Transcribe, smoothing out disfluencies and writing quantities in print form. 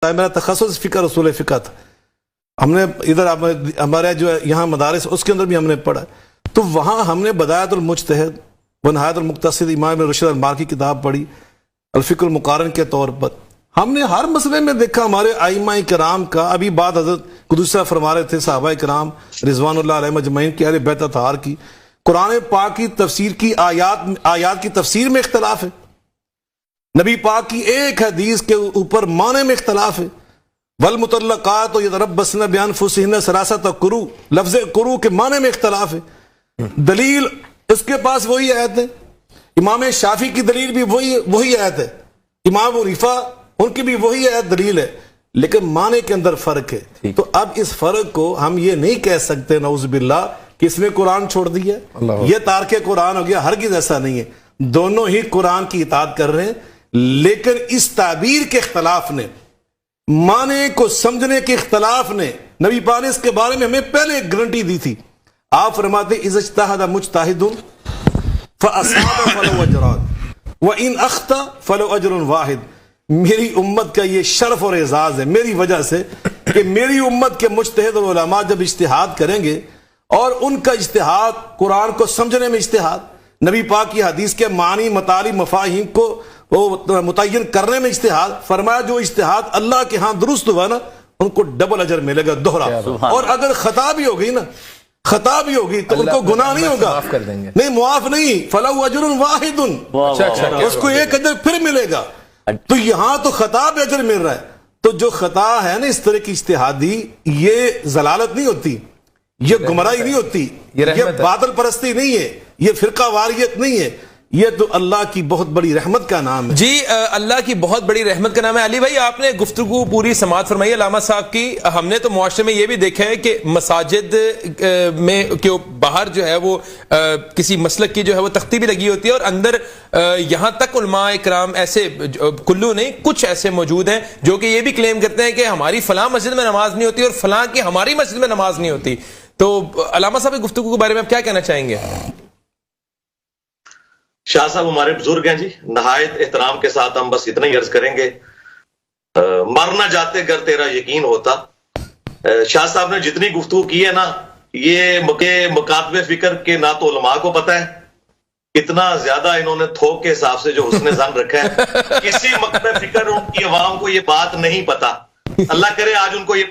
میرا تخصص فقہ رسول فقہ تھا. ہم نے ادھر ہمارے جو یہاں مدارس اس کے اندر بھی ہم نے پڑھا, تو وہاں ہم نے بدایت المجتہد و نہایت المقتصد امام رشد المال کی کتاب پڑھی الفقہ المقارن کے طور پر. ہم نے ہر مسئلے میں دیکھا ہمارے ائمہ کرام کا. ابھی بات حضرت قدوس صاحب فرما رہے تھے صحابہ کرام رضوان اللہ علیہم اجمعین کی اہل بیت اطہار کی قرآن پاک کی تفسیر کی آیات کی تفسیر میں اختلاف ہے, نبی پاک کی ایک حدیث کے اوپر معنی میں اختلاف ہے. والمطلقات یتربصن بانفسہن ثلاثۃ قروء, لفظ قروء کے معنی میں اختلاف ہے. دلیل اس کے پاس وہی آیت ہے, امام شافعی کی دلیل بھی وہی آیت ہے, امام حنیفہ ان کی بھی وہی آیت دلیل ہے, لیکن معنی کے اندر فرق ہے. تو اب اس فرق کو ہم یہ نہیں کہہ سکتے نعوذ باللہ کہ اس نے قرآن چھوڑ دیا, یہ تارک قرآن ہو گیا. ہرگز ایسا نہیں ہے, دونوں ہی قرآن کی اطاعت کر رہے ہیں, لیکن اس تعبیر کے اختلاف نے, معنی کو سمجھنے کے اختلاف نے, نبی پاک نے اس کے بارے میں ہمیں پہلے ایک گارنٹی دی تھی. آپ فرماتے اذا اجتہد مجتہد فاصاب فلو اجران وان اخطا فلو اجر واحد. میری امت کا یہ شرف اور اعزاز ہے میری وجہ سے کہ میری امت کے مجتہد اور علماء جب اجتہاد کریں گے, اور ان کا اجتہاد قرآن کو سمجھنے میں اجتہاد, نبی پاک کی حدیث کے معنی مطالب مفاہیم کو متعین کرنے میں اجتہاد, فرمایا جو اجتہاد اللہ کے ہاں درست ہوا نا ان کو ڈبل اجر ملے گا, دوہرا. اور اگر خطا بھی ہوگی نا, خطا بھی ہوگی تو ان کو گناہ نہیں ہوگا, نہیں معاف نہیں, فلو اجر واحد, اس کو ایک اجر پھر ملے گا. تو یہاں تو خطا پہ اجر مل رہا ہے. تو جو خطا ہے نا اس طرح کی اجتہادی, یہ ضلالت نہیں ہوتی, یہ گمراہی نہیں ہوتی, یہ باطل پرستی نہیں ہے, یہ فرقہ واریت نہیں ہے, یہ تو اللہ کی بہت بڑی رحمت کا نام ہے. جی اللہ کی بہت بڑی رحمت کا نام ہے. علی بھائی آپ نے گفتگو پوری سماعت فرمائی علامہ صاحب کی. ہم نے تو معاشرے میں یہ بھی دیکھا ہے کہ مساجد میں کہ باہر جو ہے وہ کسی مسلک کی جو ہے وہ تختی بھی لگی ہوتی ہے, اور اندر یہاں تک علماء کرام ایسے کلو نہیں کچھ ایسے موجود ہیں جو کہ یہ بھی کلیم کرتے ہیں کہ ہماری فلاں مسجد میں نماز نہیں ہوتی اور فلاں کی ہماری مسجد میں نماز نہیں ہوتی. تو علامہ صاحب کی گفتگو کے بارے میں آپ کیا کہنا چاہیں گے؟ شاہ صاحب ہمارے بزرگ ہیں جی, نہایت احترام کے ساتھ ہم بس اتنا ہی عرض کریں گے, مرنا جاتے گر تیرا یقین ہوتا. شاہ صاحب نے جتنی گفتگو کی ہے نا, یہ مکاتب فکر کے نہ تو علماء کو پتہ ہے, اتنا زیادہ انہوں نے تھوک کے حساب سے جو حسن ظن رکھا ہے. کسی مکتب فکر ان کی عوام کو یہ بات نہیں پتا. اللہ کرے آج ان کو یہ